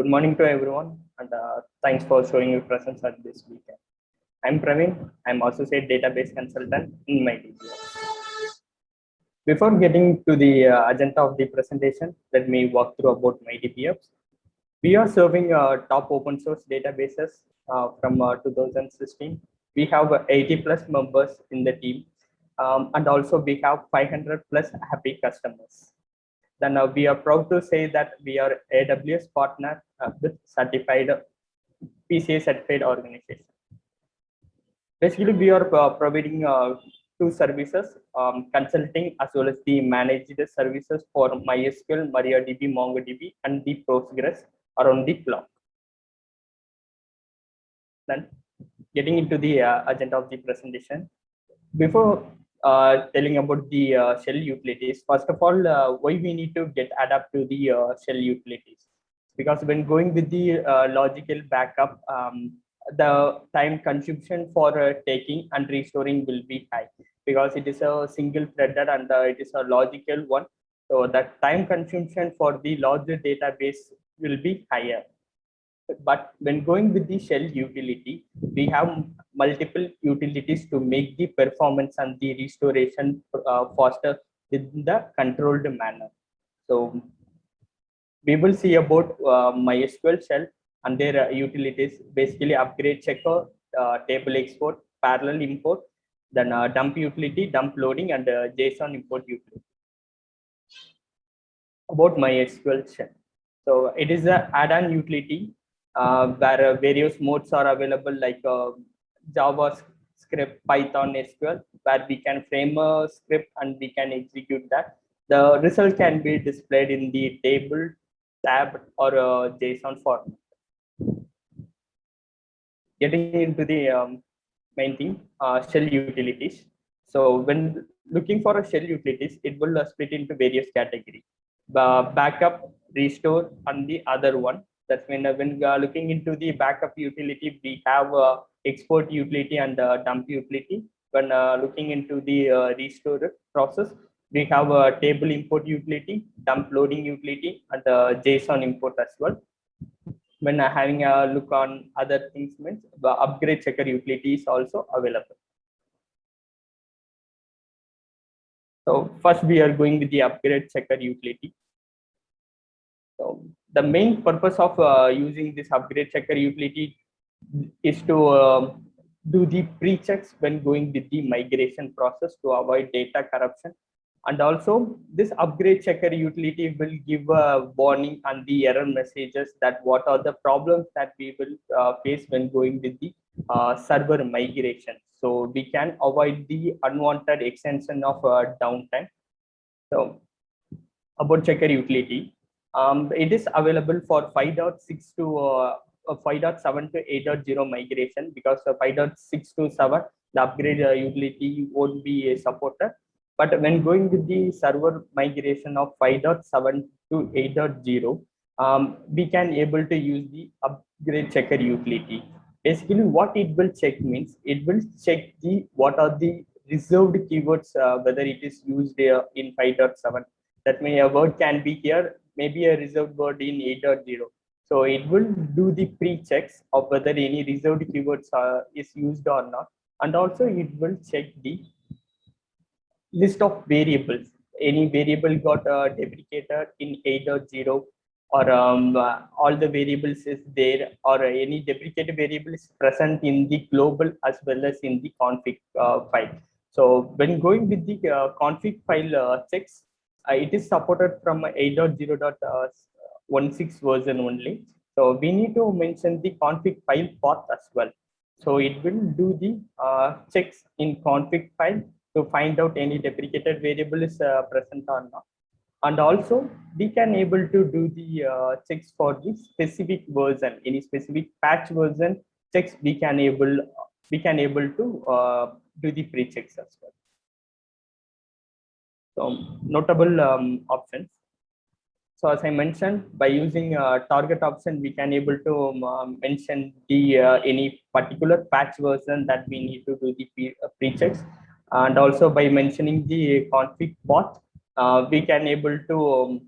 Good morning to everyone, and thanks for showing your presence at this weekend. I'm Praveen. I'm Associate Database Consultant in MyDBS. Before getting to the agenda of the presentation, let me walk through about MyDBS. We are serving top open source databases from 2016. We have 80 plus members in the team, and also we have 500 plus happy customers. Then we are proud to say that we are AWS partner with certified PCA certified organization. Basically, we are providing two services, consulting as well as the managed services for MySQL, MariaDB, MongoDB, and the Postgres around the clock. Then getting into the agenda of the presentation. Before telling about the shell utilities, first of all, why we need to get adapt to the shell utilities? Because when going with the logical backup, the time consumption for taking and restoring will be high because it is a single threaded and it is a logical one. So that time consumption for the larger database will be higher. But when going with the shell utility, we have multiple utilities to make the performance and the restoration faster within the controlled manner. So we will see about MySQL shell and their utilities, basically upgrade checker, table export, parallel import, then dump utility, dump loading, and JSON import utility. About MySQL shell. So it is an add-on utility where various modes are available like JavaScript, Python, SQL, where we can frame a script and we can execute that. The result can be displayed in the table, tab, or JSON format. Getting into the main thing, shell utilities. So when looking for a shell utilities, it will split into various categories. Backup, restore, and the other one. That's when we are looking into the backup utility, we have export utility and dump utility. When looking into the restore process, we have a table import utility, dump loading utility, and JSON import as well. When having a look on other things, means the upgrade checker utility is also available. So first we are going with the upgrade checker utility. So the main purpose of using this upgrade checker utility is to do the pre-checks when going with the migration process to avoid data corruption. And also this upgrade checker utility will give a warning and the error messages that what are the problems that we will face when going with the server migration. So we can avoid the unwanted extension of downtime. So about checker utility, it is available for 5.6 to 5.7 to 8.0 migration, because 5.6 to 7 the upgrade utility won't be supported. But when going with the server migration of 5.7 to 8.0, we can able to use the upgrade checker utility. Basically, what it will check means it will check the what are the reserved keywords, whether it is used in 5.7. That means a word can be here, maybe a reserved word in 8.0. So it will do the pre-checks of whether any reserved keywords is used or not. And also it will check the list of variables. Any variable got deprecated in 8.0, or all the variables is there, or any deprecated variable is present in the global as well as in the config file. So when going with the config file checks, it is supported from 8.0.16 version only. So we need to mention the config file path as well. So it will do the checks in config file to find out any deprecated variable is present or not. And also we can able to do the checks for the specific version, any specific patch version checks we can able to do the pre-checks as well. So notable options. So as I mentioned, by using target option, we can able to mention the any particular patch version that we need to do the pre-checks. And also by mentioning the config path, we can able to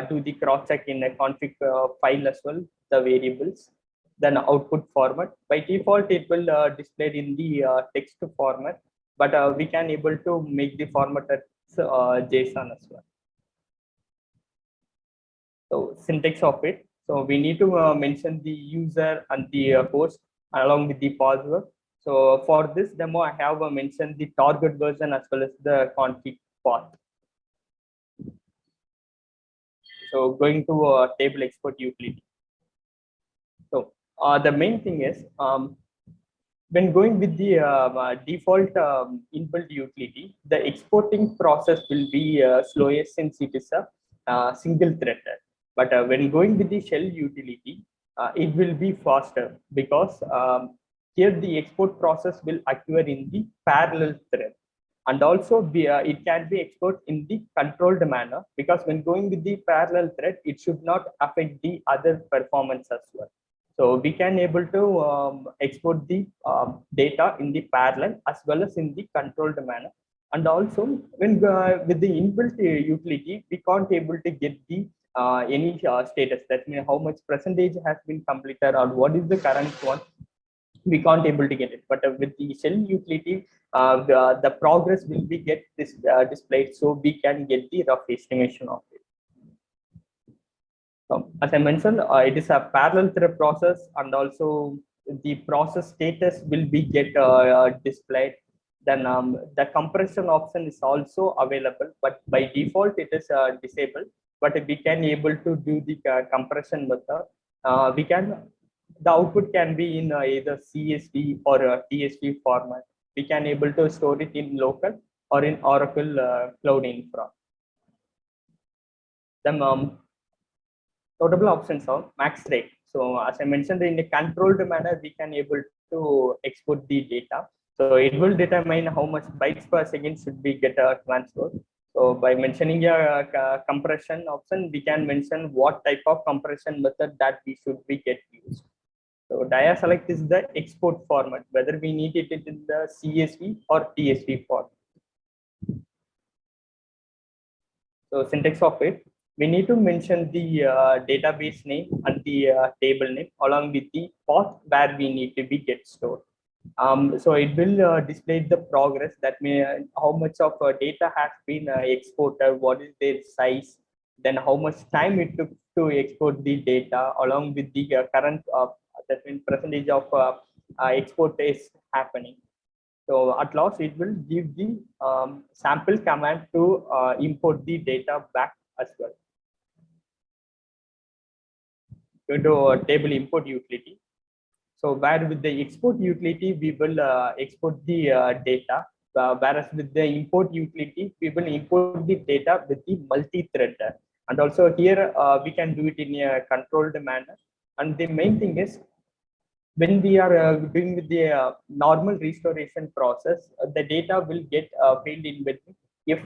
do the cross check in a config file as well, the variables, then output format. By default, it will display in the text format, but we can able to make the format as JSON as well. So syntax of it. So we need to mention the user and the host along with the password. So for this demo, I have mentioned the target version as well as the config path. So going to table export utility. So the main thing is when going with the default inbuilt utility, the exporting process will be slower since it is a single threaded. But when going with the shell utility, it will be faster because here the export process will occur in the parallel thread. And also it can be exported in the controlled manner, because when going with the parallel thread, it should not affect the other performance as well. So we can able to export the data in the parallel as well as in the controlled manner. And also when with the inbuilt utility, we can't able to get the any status. That means how much percentage has been completed or what is the current one. We can't able to get it. But with the shell utility, the progress will be get this displayed, so we can get the rough estimation of it. As I mentioned, it is a parallel thread process, and also the process status will be get displayed. Then the compression option is also available, but by default it is disabled. But we can able to do the compression method. We can the output can be in either CSV or TSV format. We can able to store it in local or in Oracle Cloud Infra. Then notable options are max rate. So as I mentioned, in a controlled manner, we can able to export the data. So it will determine how much bytes per second should be get transferred. So by mentioning a compression option, we can mention what type of compression method that we should be get used. So dia select is the export format, whether we need it in the CSV or TSV format. So syntax of it, we need to mention the database name and the table name along with the path where we need to be get stored. So it will display the progress, that means how much of data has been exported, what is their size, then how much time it took to export the data along with the current that means percentage of export is happening. So at last, it will give the sample command to import the data back as well. Go to table import utility. So where with the export utility, we will export the data, whereas with the import utility, we will import the data with the multi-threader. And also here, we can do it in a controlled manner. And the main thing is, when we are doing with the normal restoration process, the data will get filled in with if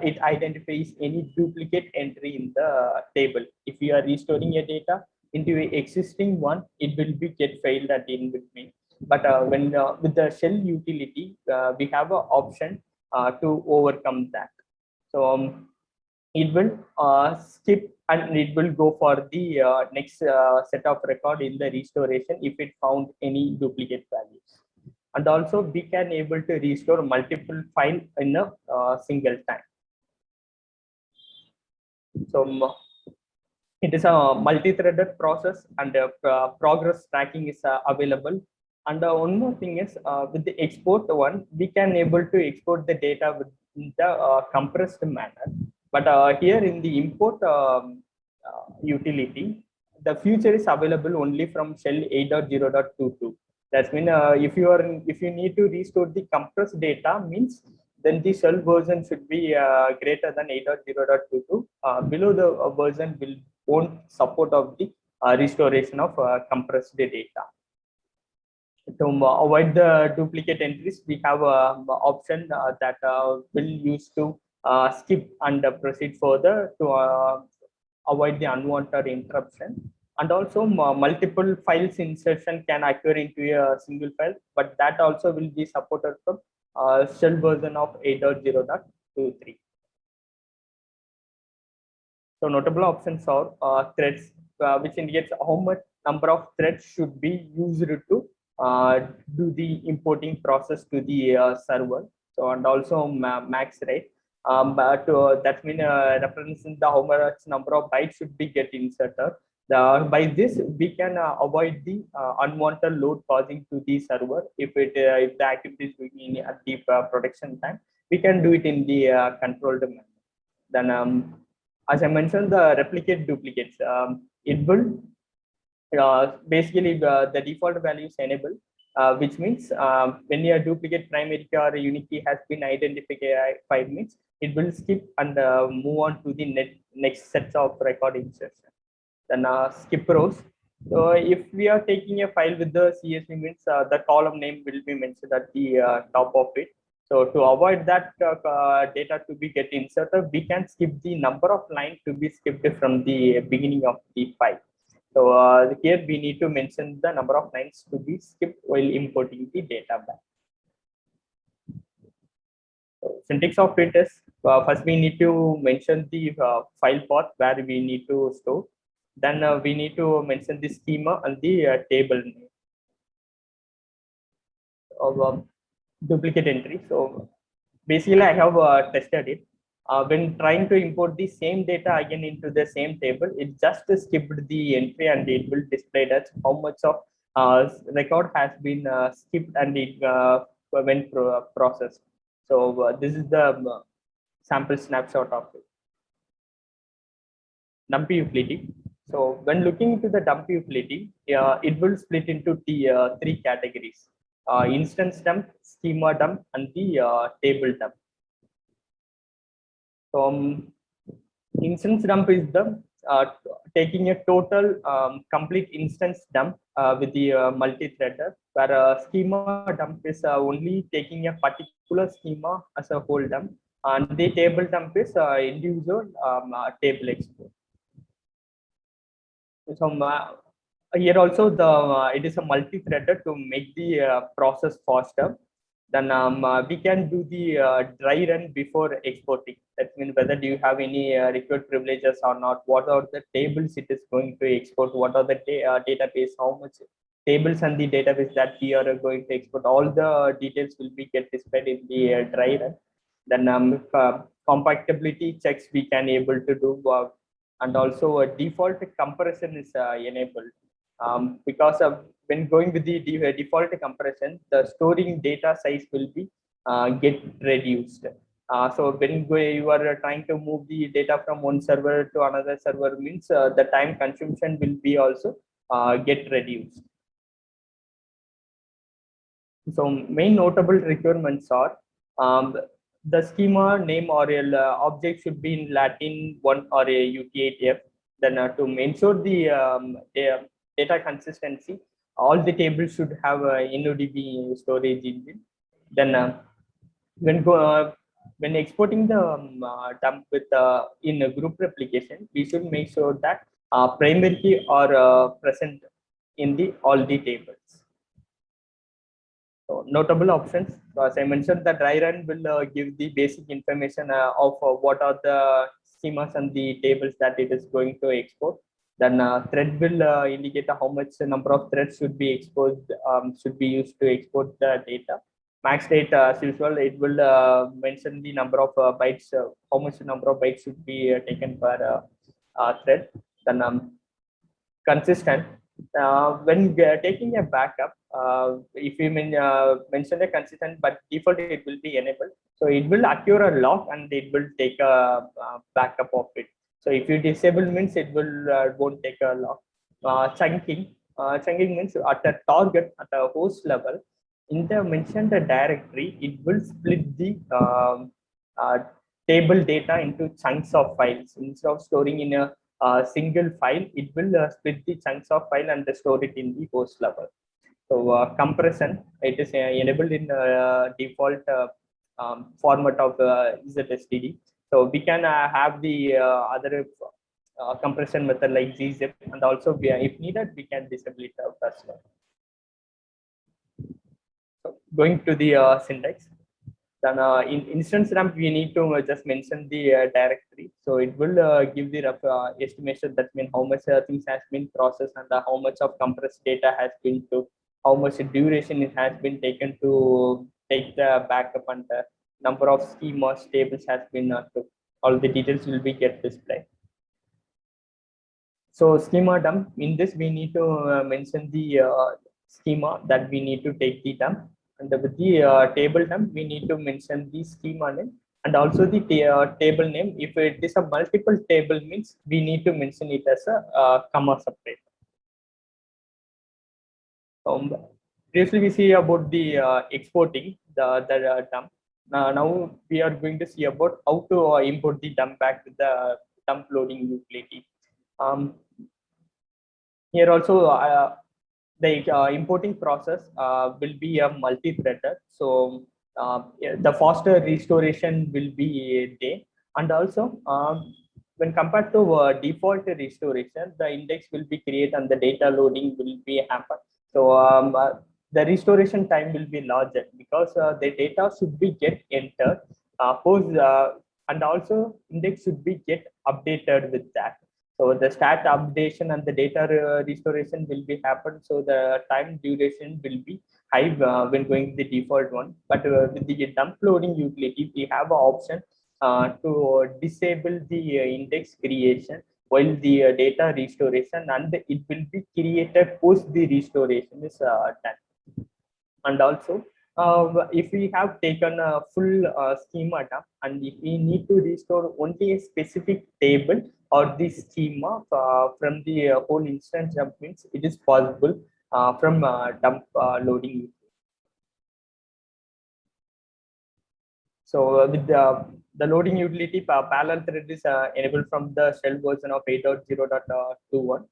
it identifies any duplicate entry in the table. If you are restoring a data into an existing one, it will be get failed at in between. But when with the shell utility, we have an option to overcome that. So it will skip and it will go for the next set of record in the restoration if it found any duplicate values. And also we can able to restore multiple file in a single time. So it is a multi-threaded process, and progress tracking is available. And one more thing is with the export one, we can able to export the data with the compressed manner. But here in the import utility, the future is available only from shell 8.0.22. That means if you need to restore the compressed data, means then the shell version should be greater than 8.0.22. Below the version will won't support of the restoration of compressed data. To avoid the duplicate entries, we have an option that will use to skip and proceed further to avoid the unwanted interruption. And also multiple files insertion can occur into a single file, but that also will be supported from shell version of 8.0.23. So notable options are threads, which indicates how much number of threads should be used to do the importing process to the server. So and also max rate. But that means referencing the how much number of bytes should be get inserted. By this, we can avoid the unwanted load causing to the server. If the activity is doing at the production time, we can do it in the controlled manner. Then, as I mentioned, the replicate duplicates. It will basically the default value is enabled, which means when your duplicate primary key or unique key has been identified, means it will skip and move on to the next set of record insertion. Then skip rows. So if we are taking a file with the CSV, means the column name will be mentioned at the top of it. So to avoid that data to be get inserted, we can skip the number of lines to be skipped from the beginning of the file. So here we need to mention the number of lines to be skipped while importing the data back. So syntax of it is first we need to mention the file path where we need to store. Then we need to mention the schema and the table name of duplicate entry. So basically, I have tested it. When trying to import the same data again into the same table, it just skipped the entry and it will display that how much of record has been skipped and it went processed. So this is the sample snapshot of it. Dumpy utility. So when looking into the dump utility, it will split into three categories: instance dump, schema dump, and the table dump. So instance dump is the taking a total complete instance dump with the multi-threader, where schema dump is only taking a particular schema as a whole dump, and the table dump is individual table export. So here also the it is a multi-threader to make the process faster. Then we can do the dry run before exporting. That means whether do you have any required privileges or not, what are the tables it is going to export, what are the database, how much tables and the database that we are going to export. All the details will be get displayed in the dry run. Then compatibility checks we can able to do, and also a default compression is enabled. Because of when going with the default compression, the storing data size will be get reduced. So when you are trying to move the data from one server to another server, means the time consumption will be also get reduced. So main notable requirements are the schema name or object should be in Latin 1 or a UTF. Then to ensure the data consistency, all the tables should have a InnoDB storage engine. Then when exporting the dump with in a group replication, we should make sure that primary key are present in the all the tables. So notable options. So as I mentioned, the dry run will give the basic information of what are the schemas and the tables that it is going to export. Then thread will indicate how much number of threads should be exposed, should be used to export the data. Max rate, as usual, it will mention the number of bytes, how much number of bytes should be taken per thread. Then consistent. When taking a backup, if you mention a consistent, but default it will be enabled, so it will occur a log and it will take a backup of it. So if you disable, means it will won't take a log. Chunking means at a target, at a host level, in the mentioned directory, it will split the table data into chunks of files. Instead of storing in a single file, it will split the chunks of file and store it in the host level. So compression, it is enabled in default format of ZSTD. So we can have the other compression method like gzip, and also if needed, we can disable it out as well. So going to the syntax. Then in instance dump, we need to just mention the directory. So it will give the rough estimation, that means how much things has been processed and how much of compressed data has been took, how much duration it has been taken to take the backup, and the number of schemas tables has been took. All the details will be get displayed. So schema dump, in this we need to mention the schema that we need to take the dump, and with the table dump we need to mention the schema name and also the table name. If it is a multiple table, means we need to mention it as a comma separate. Previously we see about the exporting the dump. Now we are going to see about how to import the dump back to the dump loading utility. Here also the importing process will be a multi-threaded. So the faster restoration will be there. And also when compared to default restoration, the index will be created and the data loading will be happen. So the restoration time will be larger because the data should be get entered, and also index should be get updated with that. So the stat updation and the data restoration will be happen. So the time duration will be high when going the default one. But with the dump loading utility, we have an option to disable the index creation while the data restoration, and it will be created post the restoration is done. And also if we have taken a full schema dump, and if we need to restore only a specific table or the schema from the whole instance dump, means it is possible from dump loading. So with the loading utility, parallel thread is enabled from the shell version of 8.0.21,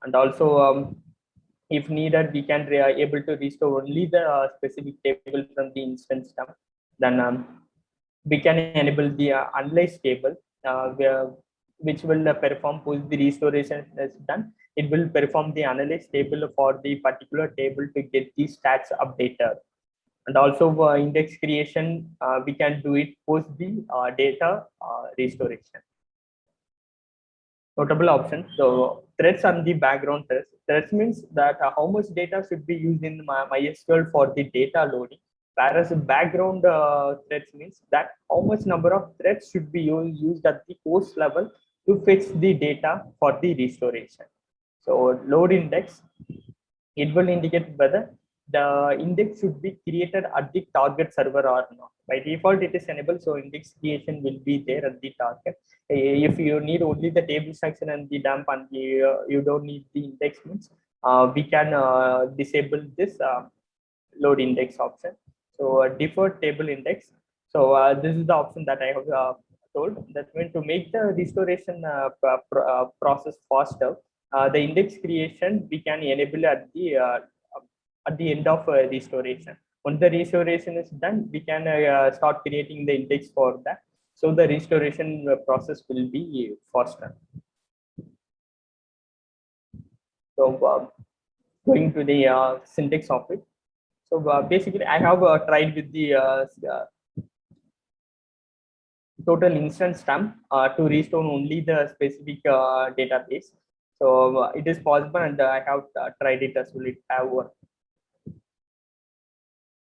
and also if needed, we can able to restore only the specific table from the instance dump. Then we can enable the analyze table, which will perform post the restoration is done. It will perform the analyze table for the particular table to get the stats updated. And also index creation, we can do it post the data restoration. Notable options. So threads and the background threads. Threads means that how much data should be used in MySQL for the data loading. Whereas background threads means that how much number of threads should be used at the host level to fetch the data for the restoration. So load index, it will indicate whether the index should be created at the target server or not. By default, it is enabled, so index creation will be there at the target. If you need only the table section and the dump, and you don't need the index, means we can disable this load index option. So default table index. So this is the option that I have told. That means to make the restoration process faster, the index creation we can enable at the end of restoration. Once the restoration is done, we can start creating the index for that. So the restoration process will be faster. So going to the syntax of it. So basically, I have tried with the total instance dump to restore only the specific database. So it is possible, and I have tried it as well. It have worked.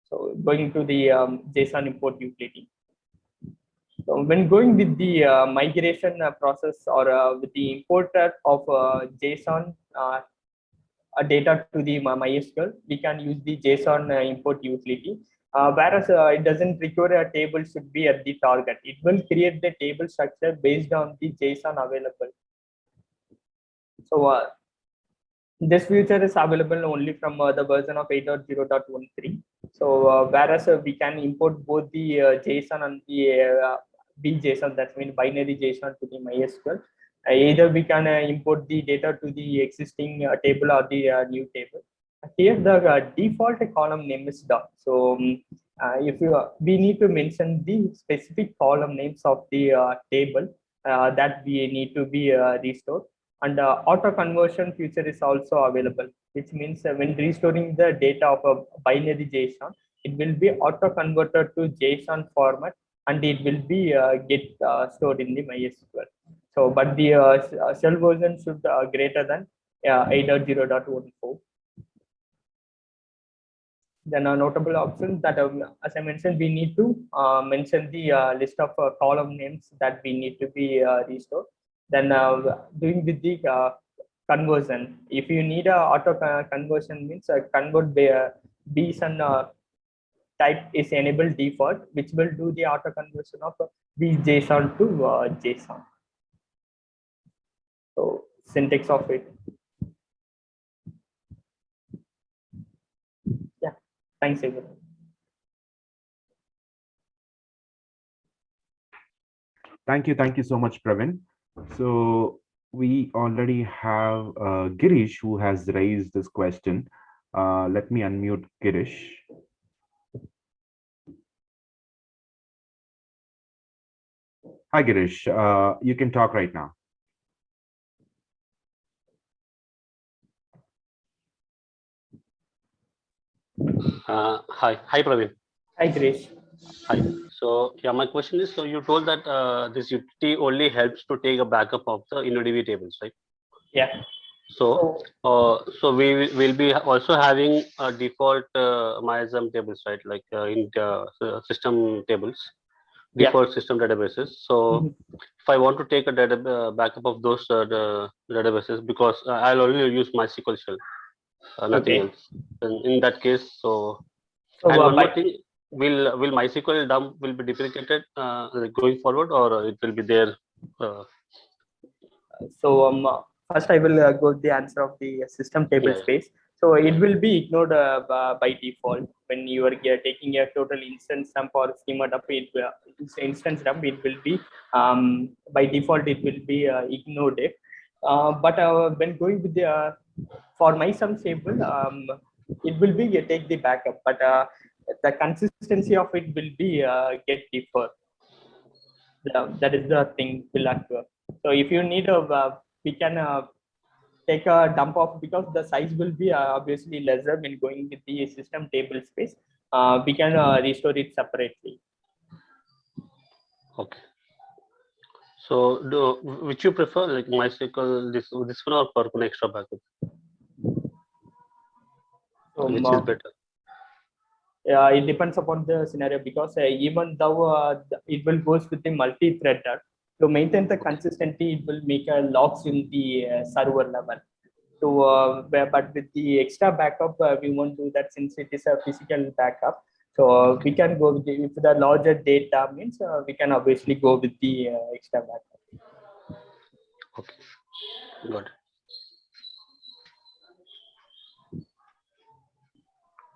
So going to the JSON import utility. So when going with the migration process, or with the importer of JSON data to the MySQL, we can use the JSON import utility. Whereas it doesn't require a table should be at the target. It will create the table structure based on the JSON available. So this feature is available only from the version of 8.0.13. So whereas we can import both the JSON and the BJSON, that means binary JSON, to the MySQL. Either we can import the data to the existing table or the new table. Here the default column name is doc. So if you we need to mention the specific column names of the table that we need to be restored. And auto conversion feature is also available, which means when restoring the data of a binary JSON, it will be auto converted to JSON format, and it will be get stored in the MySQL. So, but the shell version should greater than 8.0.14. Then a notable option that, as I mentioned, we need to mention the list of column names that we need to be restored. Then doing with the conversion, if you need a auto conversion, means convert BSON type is enabled default, which will do the auto conversion of the JSON to JSON. So syntax of it. Yeah, thanks everyone. Thank you so much, Pravin. So we already have Girish who has raised this question. Let me unmute Girish. Hi, Girish. You can talk right now. Hi, Praveen. Hi, Girish. Hi. So yeah, my question is: so you told that this utility only helps to take a backup of the InnoDB tables, right? Yeah. So so we will be also having a default MySQL tables, right? Like in system tables, default system databases. So if I want to take a data backup of those the databases, because I'll only use MySQL shell, nothing else. In that case, so and one more thing, will MySQL dump will be deprecated like going forward, or it will be there? So first I will go with the answer of the system table Yeah. space. So it will be ignored by default when you are taking a total instance dump or schema dump. Instance dump, it will be by default it will be ignored. But when going with the for my sum table, it will be take the backup, but the consistency of it will be get deferred. That is the thing will occur. So if you need we can take a dump of, because the size will be obviously lesser when going with the system table space. We can restore it separately. Okay. So which you prefer, like MySQL, this one or Percona extra backup? So Which is better? it depends upon the scenario, because even though it will goes with the multi-threader, to maintain the consistency, it will make a logs in the server level. So, but with the extra backup, we won't do that since it is a physical backup. So we can go with the, if the larger data means we can obviously go with the extra backup. Okay, got it.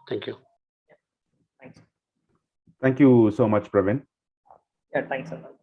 Thank you. Thanks. Thank you so much, Pravin. Yeah, thanks a lot.